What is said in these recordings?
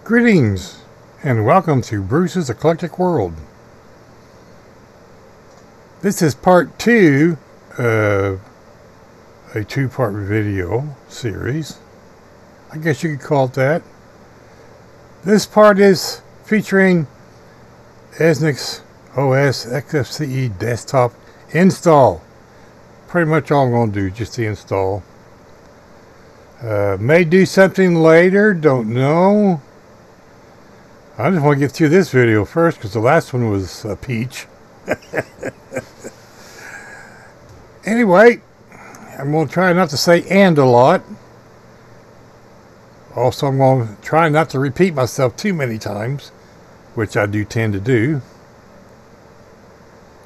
Greetings and welcome to Bruce's Eclectic World. This is part 2 of a 2-part video series. I guess you could call it that. This part is featuring EznixOS XFCE desktop install. Pretty much all I'm going to do, just the install. May do something later, don't know. I just want to get through this video first because the last one was a peach. Anyway, I'm going to try not to say "and" a lot. Also, I'm going to try not to repeat myself too many times, which I do tend to do.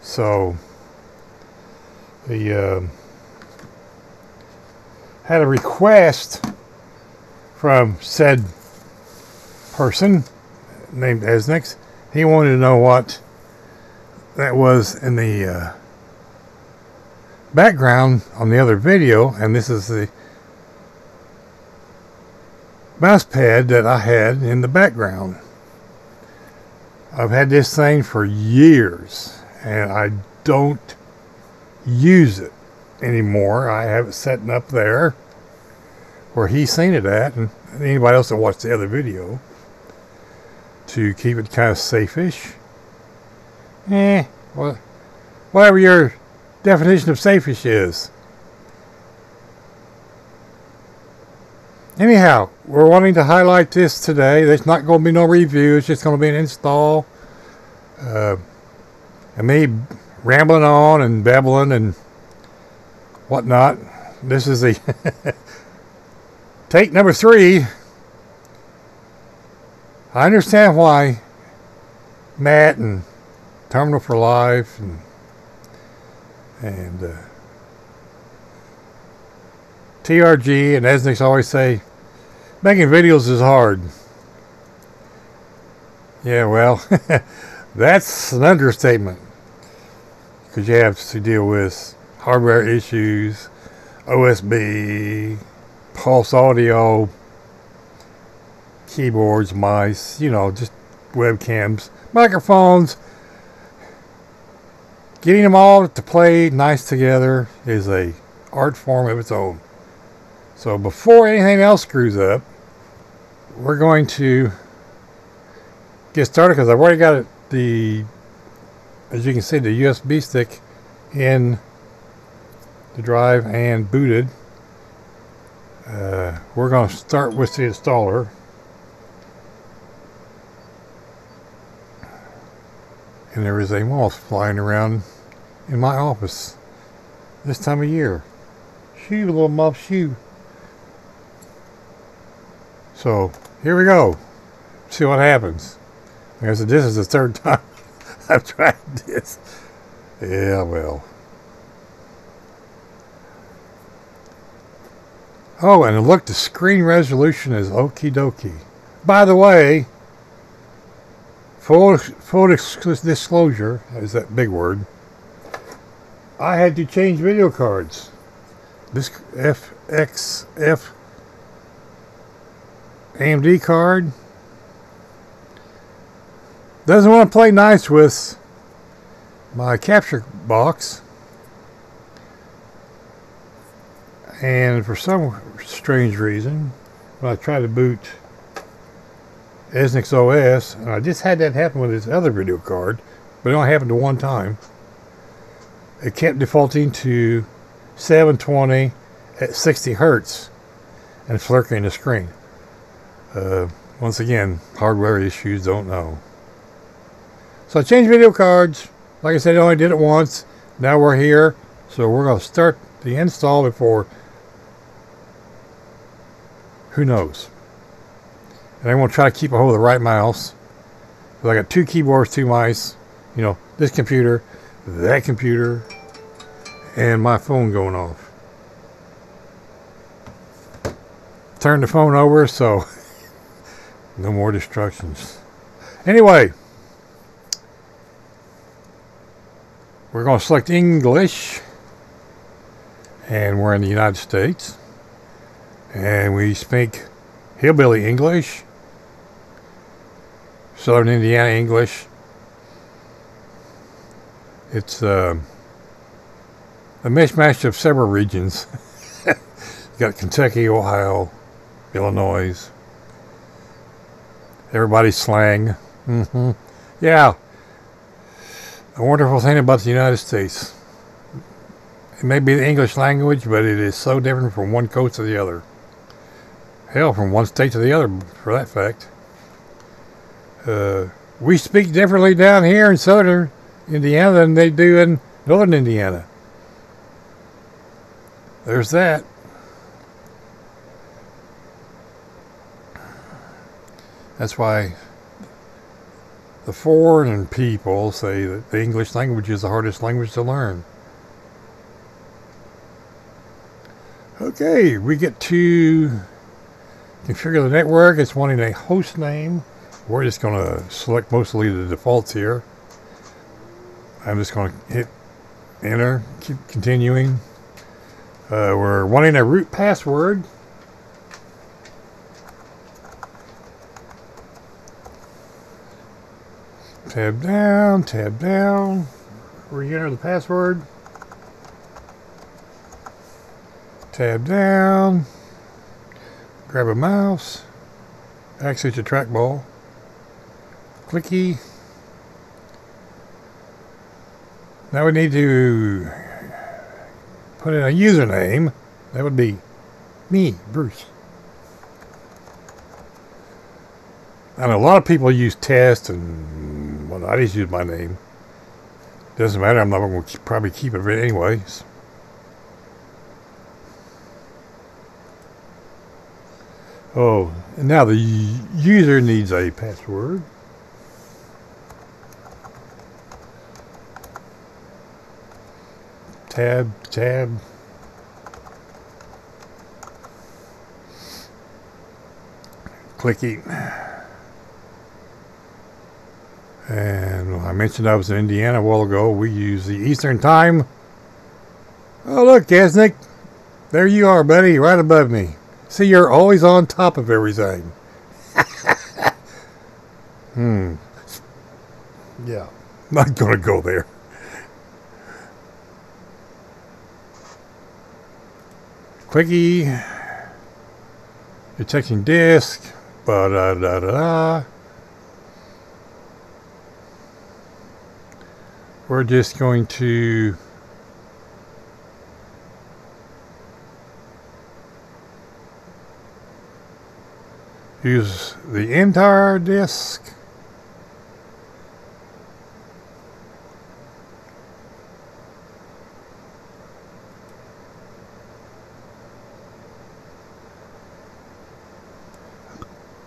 So, the had a request from said person named Eznix. He wanted to know what that was in the background on the other video, and this is the mouse pad that I had in the background. I've had this thing for years and I don't use it anymore. I have it setting up there where he's seen it at, and anybody else that watched the other video, to keep it kind of safe-ish. Well, whatever your definition of safe-ish is. Anyhow, we're wanting to highlight this today. There's not going to be no review. It's just going to be an install. And me rambling on and babbling and whatnot. This is the take number 3. I understand why Matt and Terminal for Life and TRG and Eznix always say making videos is hard. Yeah, well, that's an understatement, because you have to deal with hardware issues, OSB, pulse audio, keyboards, mice, you know, just webcams, microphones. Getting them all to play nice together is a art form of its own. So before anything else screws up, we're going to get started, because I've already got it, as you can see, the USB stick in the drive and booted. We're going to start with the installer. And there is a moth flying around in my office this time of year. Shoo, little moth, shoo. So, here we go. See what happens. Like I said, this is the 3rd time I've tried this. Yeah, well. Oh, and look, the screen resolution is okie dokie. By the way, full disclosure is that big word. I had to change video cards. This FXF AMD card doesn't want to play nice with my capture box, and for some strange reason, when I try to boot EznixOS, and I just had that happen with this other video card, but it only happened to one time. It kept defaulting to 720 at 60 hertz and flickering the screen. Once again, hardware issues, don't know. So I changed video cards. Like I said, I only did it once. Now we're here, so we're going to start the install before, who knows. And I'm going to try to keep a hold of the right mouse. I got 2 keyboards, 2 mice. You know, this computer, that computer, and my phone going off. turn the phone over, so no more distractions. Anyway, we're going to select English, and we're in the United States, and we speak hillbilly English, Southern Indiana English. It's a mishmash of several regions. You got Kentucky, Ohio, Illinois. Everybody's slang. Yeah. A wonderful thing about the United States. It may be the English language, but it is so different from one coast to the other. Hell, from one state to the other, for that fact. We speak differently down here in southern Indiana than they do in northern Indiana. There's that. That's why the foreign people say that the English language is the hardest language to learn. Okay, we get to configure the network. It's wanting a host name. We're just going to select mostly the defaults here. I'm just going to hit enter, keep continuing. We're wanting a root password. Tab down, re-enter the password. Tab down, grab a mouse, access your trackball, clicky. Now we need to put in a username. That would be me, Bruce. I know a lot of people use test, and well, I just use my name. Doesn't matter. I'm not going to probably keep it anyways. Oh, and now the user needs a password. Tab. Clicky. And I mentioned I was in Indiana a while ago. We use the Eastern Time. Oh, look, Eznix. There you are, buddy, right above me. See, you're always on top of everything. Yeah, not going to go there. Quickie. You're checking disk. Ba-da-da-da-da. We're just going to use the entire disk.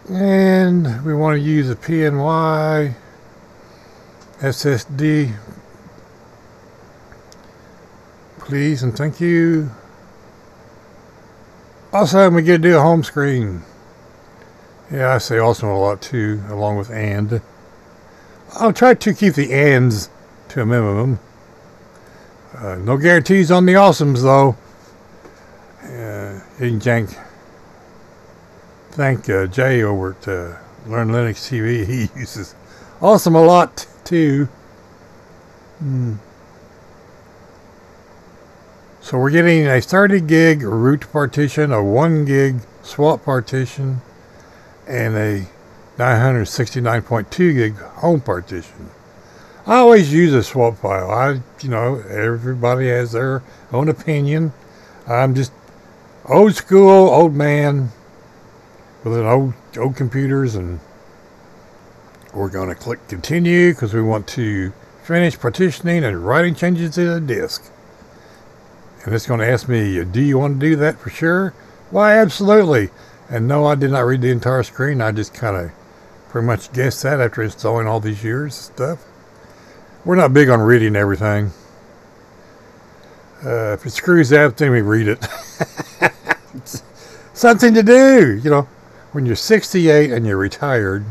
And we want to use a PNY SSD. Please and thank you. Also, we get to do a home screen. Yeah, I say awesome a lot too, along with and. I'll try to keep the ands to a minimum. No guarantees on the awesomes though. You can thank Jay over at Learn Linux TV. He uses awesome a lot too. So we're getting a 30 gig root partition, a 1 gig swap partition, and a 969.2 gig home partition. I always use a swap file. Everybody has their own opinion. I'm just old school, old man with an old computers, and we're going to click continue because we want to finish partitioning and writing changes to the disk. And it's going to ask me, do you want to do that for sure? Why, absolutely. And no, I did not read the entire screen. I just kind of pretty much guessed that after installing all these years of stuff. We're not big on reading everything. If it screws up, then we read it. something to do. You know, when you're 68 and you're retired,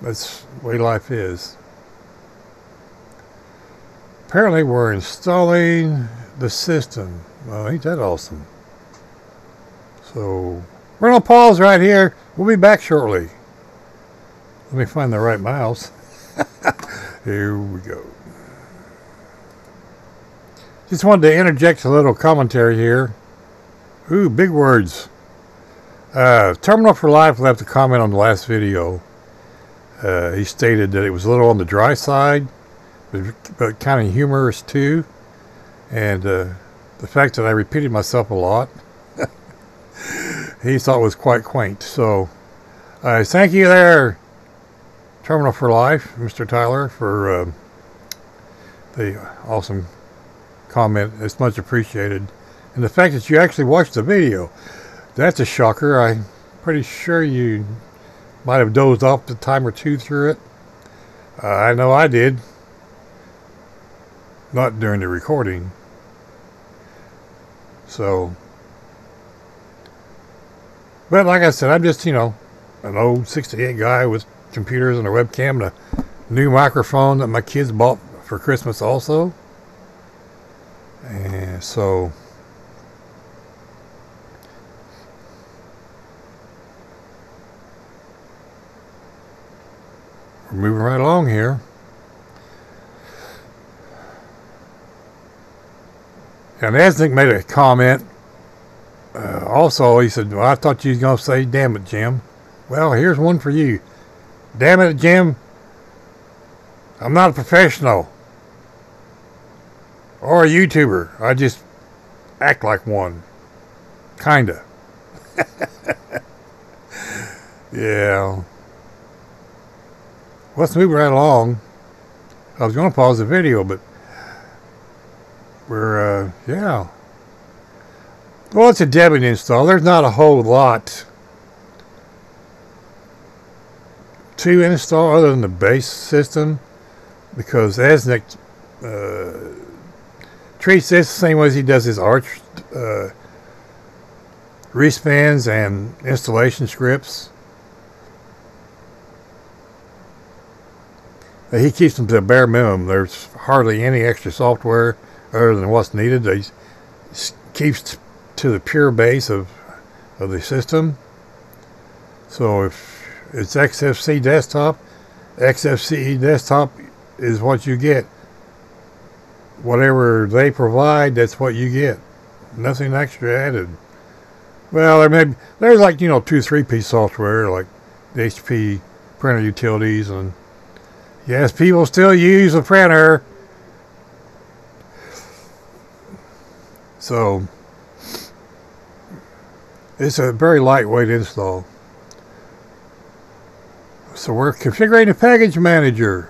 that's the way life is. Apparently we're installing the system. Well, ain't that awesome? So we're going to pause right here. We'll be back shortly. Let me find the right mouse. Here we go. Just wanted to interject a little commentary here. Ooh, big words. Terminal for Life left a comment on the last video. He stated that it was a little on the dry side, but kind of humorous too. And the fact that I repeated myself a lot, he thought was quite quaint. So, thank you there, Terminal for Life, Mr. Tyler, for the awesome comment. It's much appreciated. And the fact that you actually watched the video, that's a shocker. I'm pretty sure you might have dozed off a time or two through it. I know I did. Not during the recording. So, but like I said, I'm just, you know, an old 68 guy with computers and a webcam and a new microphone that my kids bought for Christmas also. And so we're moving right along here. And Eznix made a comment. Also, he said, well, I thought you was going to say, damn it, Jim. Well, here's one for you. Damn it, Jim. I'm not a professional. Or a YouTuber. I just act like one. Kinda. Yeah. Let's move right along. I was going to pause the video, but we're, yeah. Well, it's a Debian install. There's not a whole lot to install other than the base system, because Eznix treats this the same way as he does his Arch respins and installation scripts. He keeps them to a bare minimum. There's hardly any extra software other than what's needed. He keeps to the pure base of the system. So if it's XFC desktop, XFCE desktop is what you get. Whatever they provide, that's what you get. Nothing extra added. Well, there's like, you know, 2-3-piece software like the HP printer utilities, and yes, people still use a printer. So it's a very lightweight install. So we're configuring the package manager.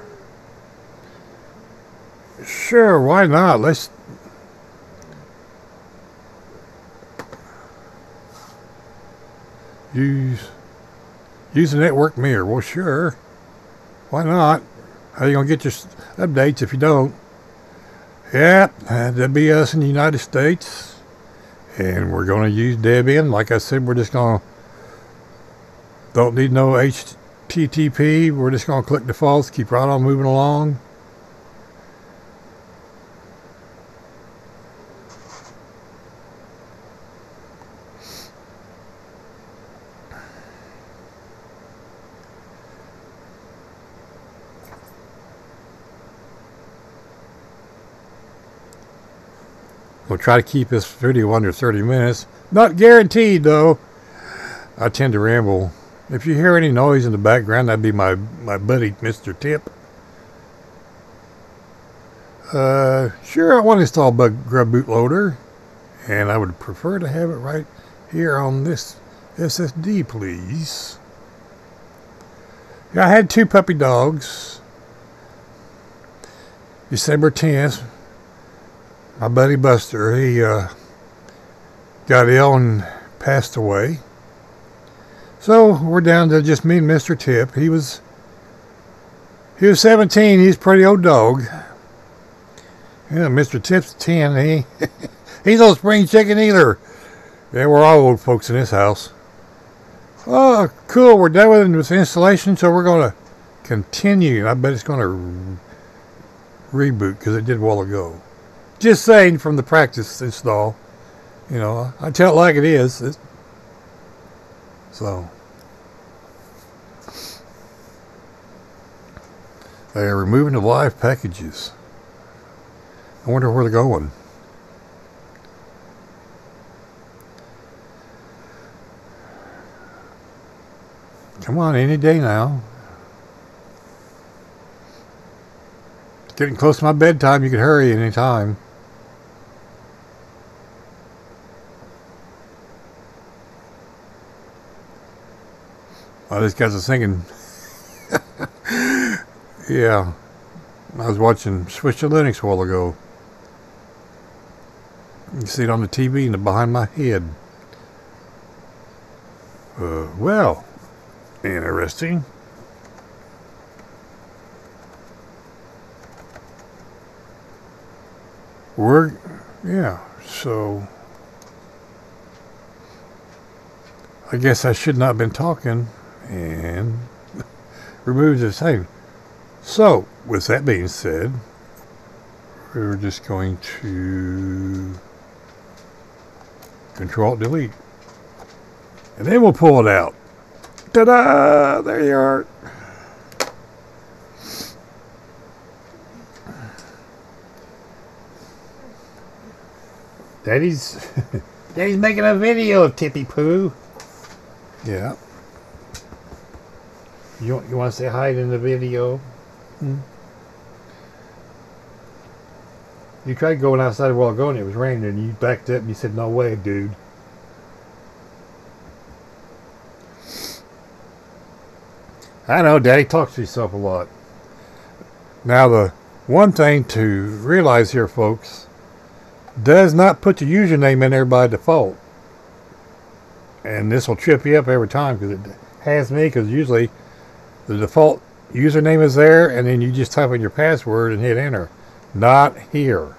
Sure, why not? Let's use the network mirror. Well, sure. Why not? How are you going to get your updates if you don't? Yep, that'd be us in the United States. And we're going to use Debian. Like I said, we're just going to, don't need no HTTP. We're just going to click defaults, keep right on moving along. We'll try to keep this video under 30 minutes. Not guaranteed, though. I tend to ramble. If you hear any noise in the background, that'd be my buddy, Mr. Tip. Sure, I want to install Grub Bootloader, and I would prefer to have it right here on this SSD, please. Yeah, I had 2 puppy dogs. December 10th. My buddy Buster, he got ill and passed away. So we're down to just me and Mr. Tip. He was 17. He's a pretty old dog. Yeah, Mr. Tip's 10. He's no spring chicken either. Yeah, we're all old folks in this house. Oh, cool. We're done with the installation, so we're going to continue. I bet it's going to reboot because it did a while ago. Just saying from the practice install. You know, I tell it like it is. So. They are removing the live packages. I wonder where they're going. Come on, any day now. It's getting close to my bedtime. You can hurry any time. Well, these guys are singing. Yeah. I was watching Switch to Linux a while ago. You can see it on the TV in the behind my head. Well, interesting. Yeah, so I guess I should not have been talking and remove the same. So, with that being said, we're just going to Control-Delete. And then we'll pull it out. Ta-da! There you are. Daddy's making a video of Tippy Poo. Yeah. You want to say hi in the video? You tried going outside a while ago and it was raining and you backed up and you said, no way, dude. I know, Daddy talks to himself a lot. Now, the one thing to realize here, folks, does not put the username in there by default. And this will trip you up every time because it has me, because usually the default username is there and then you just type in your password and hit enter. Not here.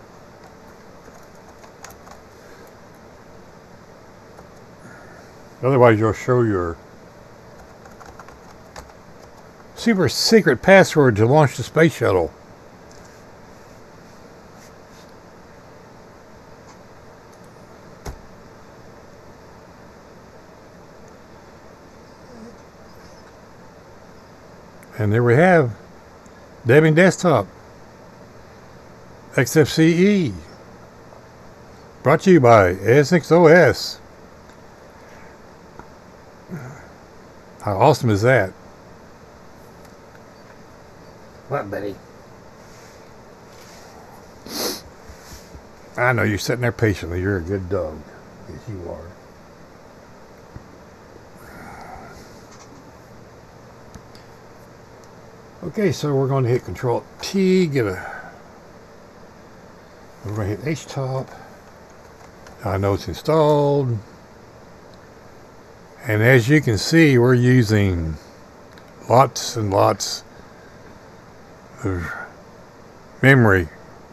Otherwise, you'll show your super secret password to launch the space shuttle. And there we have Debian Desktop XFCE, brought to you by EznixOS. How awesome is that? What, buddy? I know you're sitting there patiently. You're a good dog. Yes, you are. Okay, so we're going to hit Control T, we're going to hit H-top. I know it's installed. And as you can see, we're using lots and lots of memory,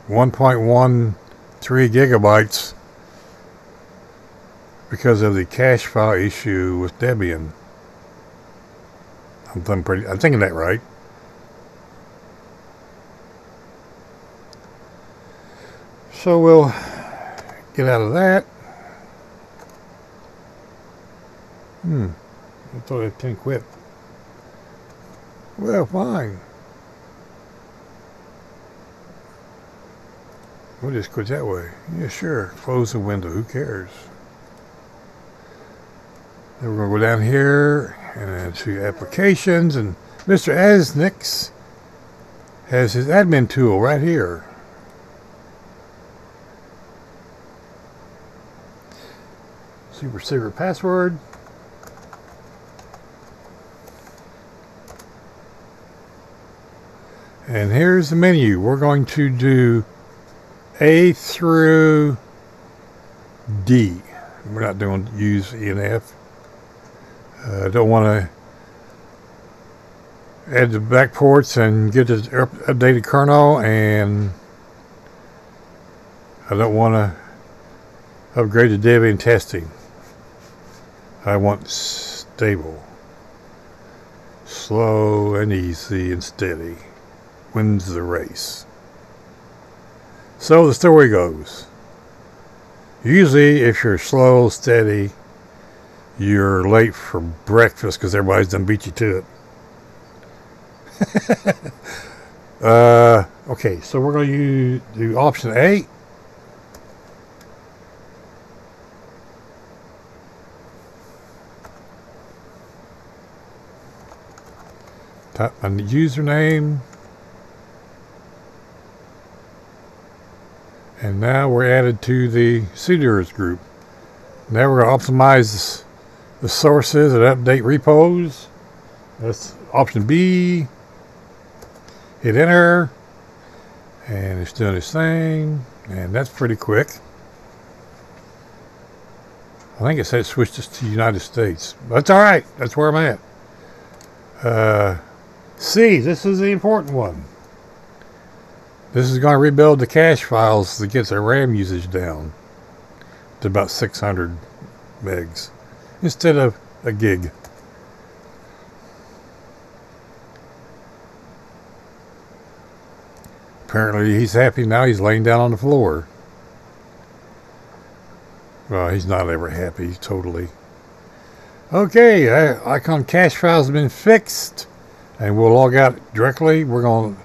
1.13 gigabytes, because of the cache file issue with Debian. I'm thinking that right. So we'll get out of that. I thought it didn't quit. Well, fine. We'll just quit that way. Yeah, sure. Close the window. Who cares? Then we're going to go down here and to applications, and Mr. Eznix has his admin tool right here. Super secret password. And here's the menu. We're going to do A through D. We're not doing use E and F. I don't want to add the backports and get the updated kernel, and I don't want to upgrade to Debian testing. I want stable. Slow and easy and steady wins the race. So the story goes. Usually if you're slow, steady, you're late for breakfast because everybody's done beat you to it. Okay, so we're going to do option A. Type my username. And now we're added to the suitors group. Now we're going to optimize the sources and update repos. That's option B. Hit enter. And it's doing its thing. And that's pretty quick. I think it said it switched us to the United States. That's alright. That's where I'm at. C. This is the important one. This is going to rebuild the cache files to get their RAM usage down to about 600 megs instead of a gig. Apparently he's happy now. He's laying down on the floor. Well, he's not ever happy, totally. Okay, icon cache files have been fixed, and we'll log out directly. We're going to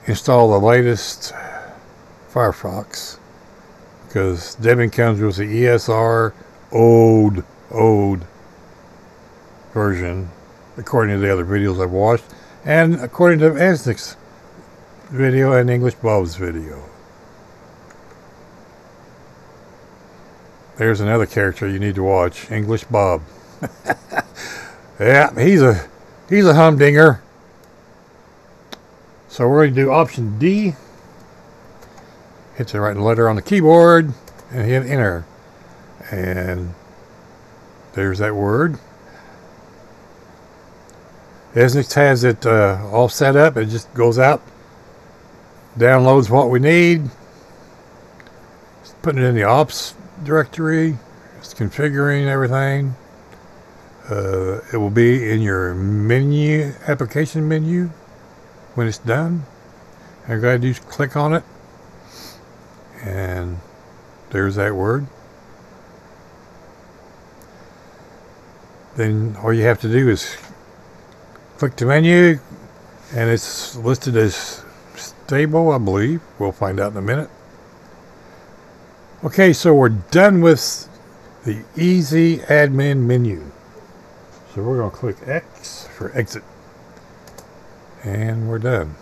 install the latest Firefox because Debian comes with the ESR old version, according to the other videos I've watched, and according to Eznix video and English Bob's video. There's another character you need to watch, English Bob. Yeah, he's a humdinger. So we're going to do option D. Hit the right letter on the keyboard and hit enter. And there's that word. Eznix has it all set up. It just goes out, downloads what we need, just putting it in the ops directory, just configuring everything. It will be in your menu, application menu, when it's done. All you gotta do is click on it, and there's that word. Then all you have to do is click the menu, and it's listed as stable, I believe. We'll find out in a minute. Okay, so we're done with the EZ admin menu. So we're going to click X for exit. And we're done.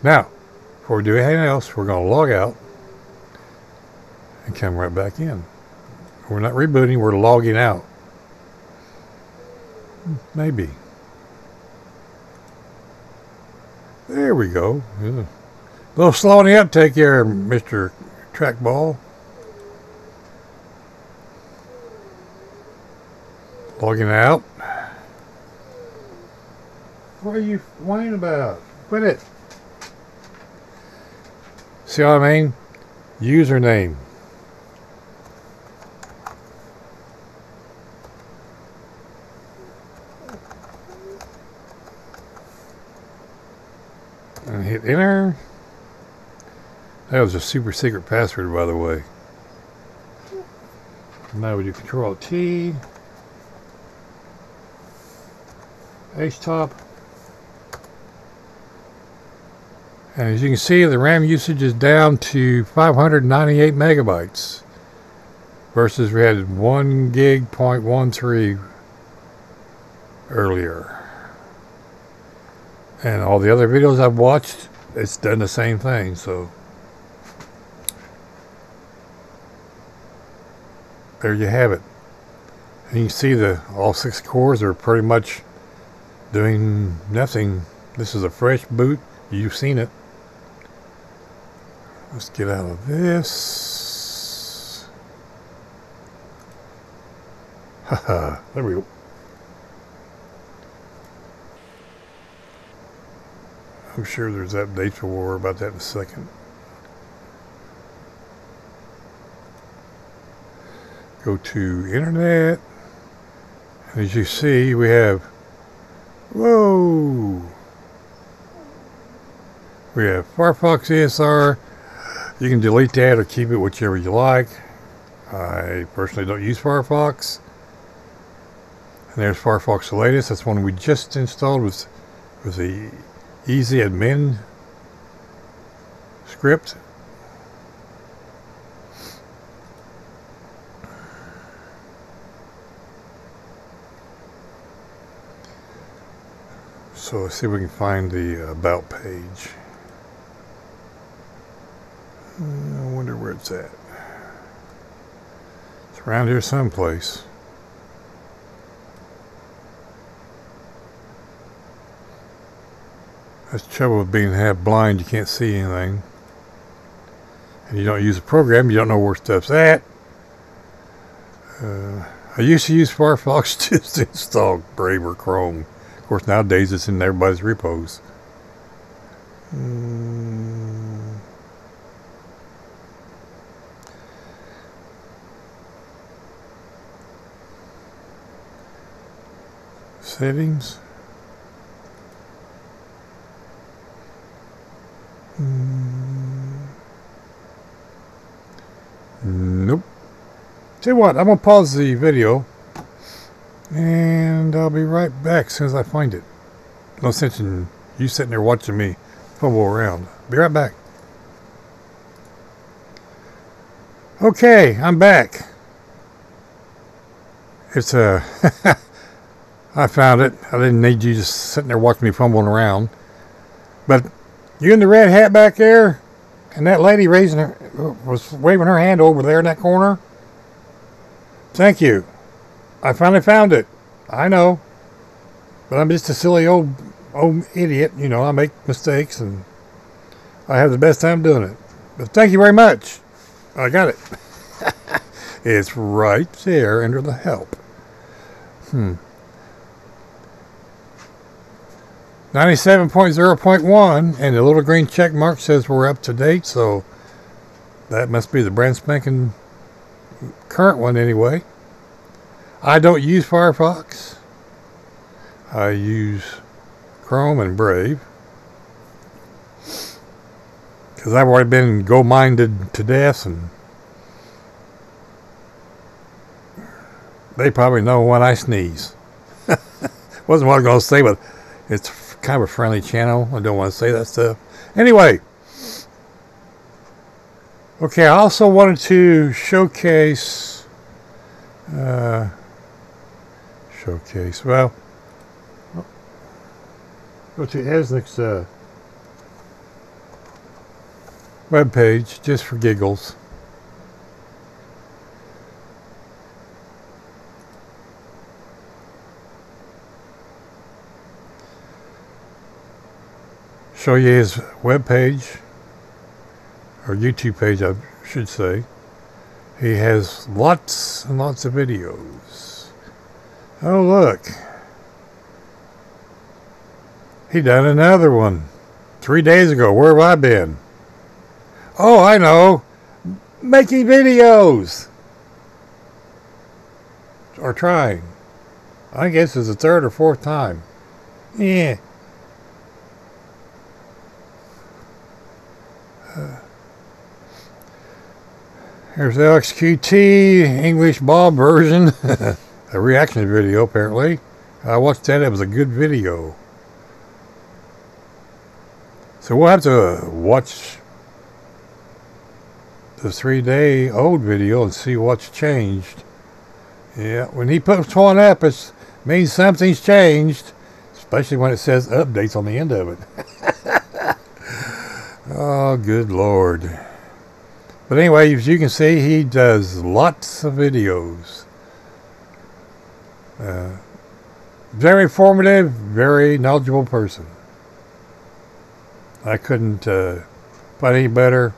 Now, before we do anything else, we're going to log out and come right back in. We're not rebooting, we're logging out. Maybe. There we go. A little slow on the uptake here, Mr. Trackball. Logging out. What are you whining about? Quit it. See what I mean? Username. And hit enter. That was a super secret password, by the way. Now we do Control T. H-top. And as you can see, the RAM usage is down to 598 megabytes versus we had 1 gig .13 earlier. And all the other videos I've watched, it's done the same thing. So there you have it. And you can see all 6 cores are pretty much doing nothing. This is a fresh boot. You've seen it. Let's get out of this. Haha, there we go. I'm sure there's updates. We'll worry about that in a second. Go to Internet. As you see, we have, whoa, we have Firefox ESR. You can delete that or keep it, whichever you like. I personally don't use Firefox. And there's Firefox the latest. That's one we just installed with the EZ Maint Script. So let's see if we can find the About page. I wonder where it's at. It's around here someplace. That's the trouble with being half blind. You can't see anything. And you don't use a program. You don't know where stuff's at. I used to use Firefox just to install Brave or Chrome. Of course, nowadays it's in everybody's repos. Settings. Nope. Tell you what, I'm going to pause the video and I'll be right back as soon as I find it. No sense in you sitting there watching me fumble around. Be right back. Okay, I'm back. It's I found it. I didn't need you just sitting there watching me fumbling around. But you in the red hat back there, and that lady was waving her hand over there in that corner. Thank you. I finally found it. I know. But I'm just a silly old idiot. You know, I make mistakes and I have the best time doing it. But thank you very much. I got it. It's right there under the help. 97.0.1, and the little green check mark says we're up to date, so that must be the brand spanking current one anyway. I don't use Firefox. I use Chrome and Brave, because I've already been go-minded to death, and they probably know when I sneeze. Wasn't what I was going to say, but it's kind of a friendly channel. I don't want to say that stuff. Anyway. Okay, I also wanted to showcase... well, go to Eznix webpage, just for giggles. Show you his web page, or YouTube page I should say. He has lots and lots of videos. Oh look, he done another one 3 days ago. Where have I been? Oh, I know, making videos, or trying. I guess it's the third or fourth time. Yeah. Here's the LXQT English Bob version. A reaction video, apparently. I watched that. It was a good video. So we'll have to watch the 3-day-old video and see what's changed. Yeah, when he puts one up, it means something's changed. Especially when it says updates on the end of it. Oh, good Lord. But anyway, as you can see, he does lots of videos. Very informative, very knowledgeable person. I couldn't find any better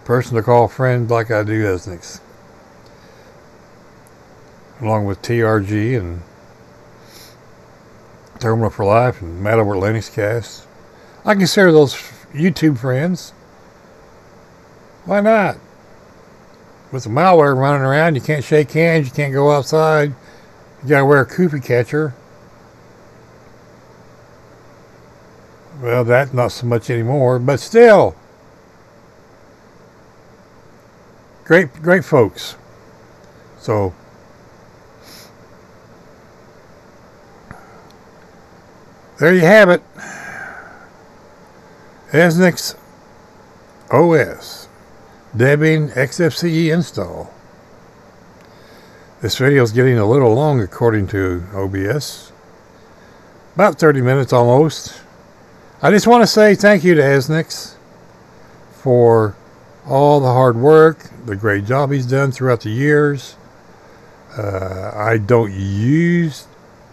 person to call friend like I do Eznix. Along with TRG and Terminal for Life and Matt over at LinuxCast. I consider those YouTube friends. Why not? With the malware running around, you can't shake hands, you can't go outside. You gotta wear a cookie catcher. Well, that's not so much anymore, but still. Great folks. So, there you have it. EznixOS Debian XFCE install. This video is getting a little long according to OBS. About 30 minutes almost. I just want to say thank you to Eznix for all the hard work, the great job he's done throughout the years. I don't use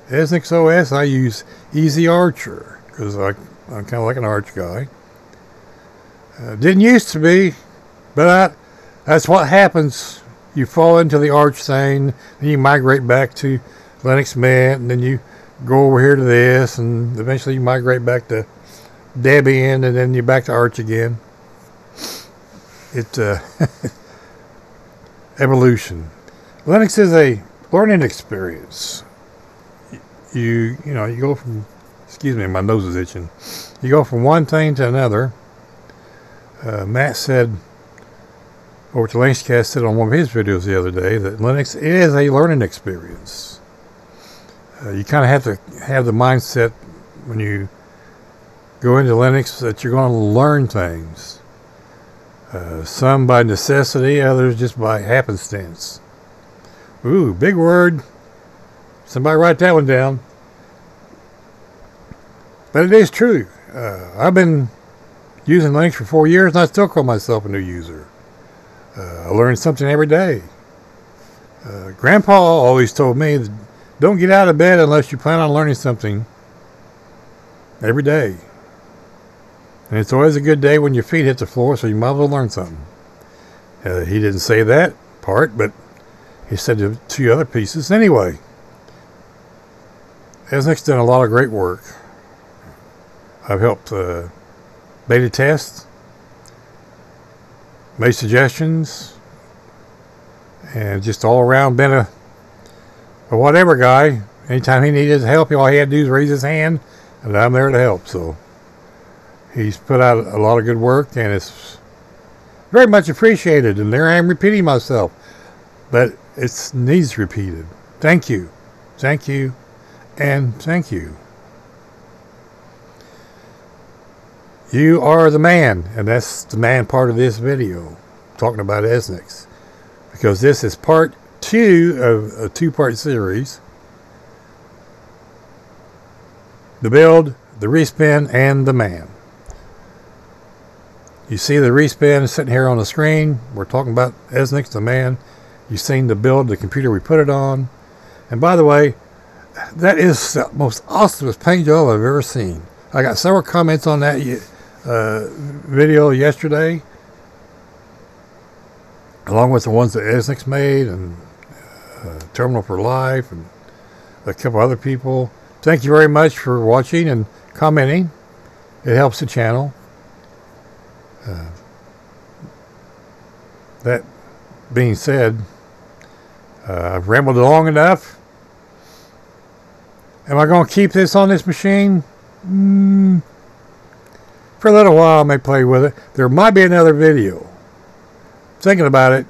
EznixOS, I use Ezarcher because I'm kind of like an Arch guy. Didn't used to be, but that's what happens. You fall into the Arch thing, and you migrate back to Linux Mint, and then you go over here to this, and eventually you migrate back to Debian, and then you're back to Arch again. It's evolution. Linux is a learning experience. You go from, excuse me, my nose is itching. You go from one thing to another. Matt said, over to Linkscast, said on one of his videos the other day that Linux is a learning experience. You kind of have to have the mindset when you go into Linux that you're going to learn things. Some by necessity, others just by happenstance. Ooh, big word. Somebody write that one down. But it is true. I've been using Linux for 4 years, and I still call myself a new user. I learn something every day. Grandpa always told me, that don't get out of bed unless you plan on learning something every day. And it's always a good day when your feet hit the floor, so you might as well learn something. He didn't say that part, but he said the two other pieces. Anyway, Eznix done a lot of great work. I've helped beta test, made suggestions, and just all around been a whatever guy. Anytime he needed help, all he had to do is raise his hand, and I'm there to help. So he's put out a lot of good work, and it's very much appreciated. And there I am repeating myself, but it needs repeated. Thank you, and thank you. You are the man, and that's the man part of this video, talking about Eznix, because this is part 2 of a 2-part series. The build, the respin, and the man. You see the respin sitting here on the screen. We're talking about Eznix, the man. You've seen the build, the computer we put it on. And by the way, that is the most awesomest paint job I've ever seen. I got several comments on that video yesterday, along with the ones that Eznix made, and Terminal for Life, and a couple other people. Thank you very much for watching and commenting. It helps the channel. That being said, I've rambled long enough. Am I going to keep this on this machine? For a little while I may play with it. There might be another video. Thinking about it,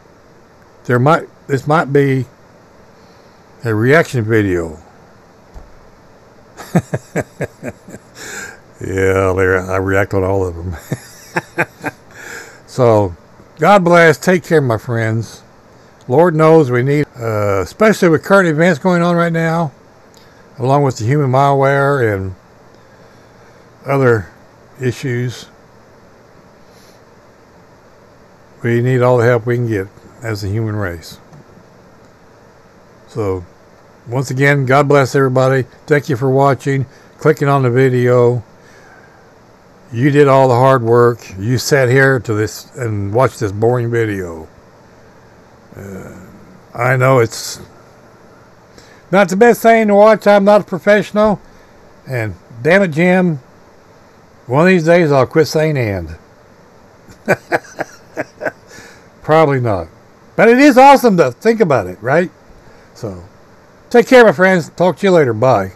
this might be a reaction video. Yeah, I react on all of them. So, God bless. Take care, my friends. Lord knows we need, especially with current events going on right now, along with the human malware and other issues. We need all the help we can get as a human race. So, once again, God bless everybody. Thank you for watching, clicking on the video. You did all the hard work. You sat here to this and watched this boring video. I know it's not the best thing to watch. I'm not a professional. And damn it, Jim, one of these days I'll quit saying and. Probably not. But it is awesome to think about it, right? So, Take care, my friends. Talk to you later. Bye.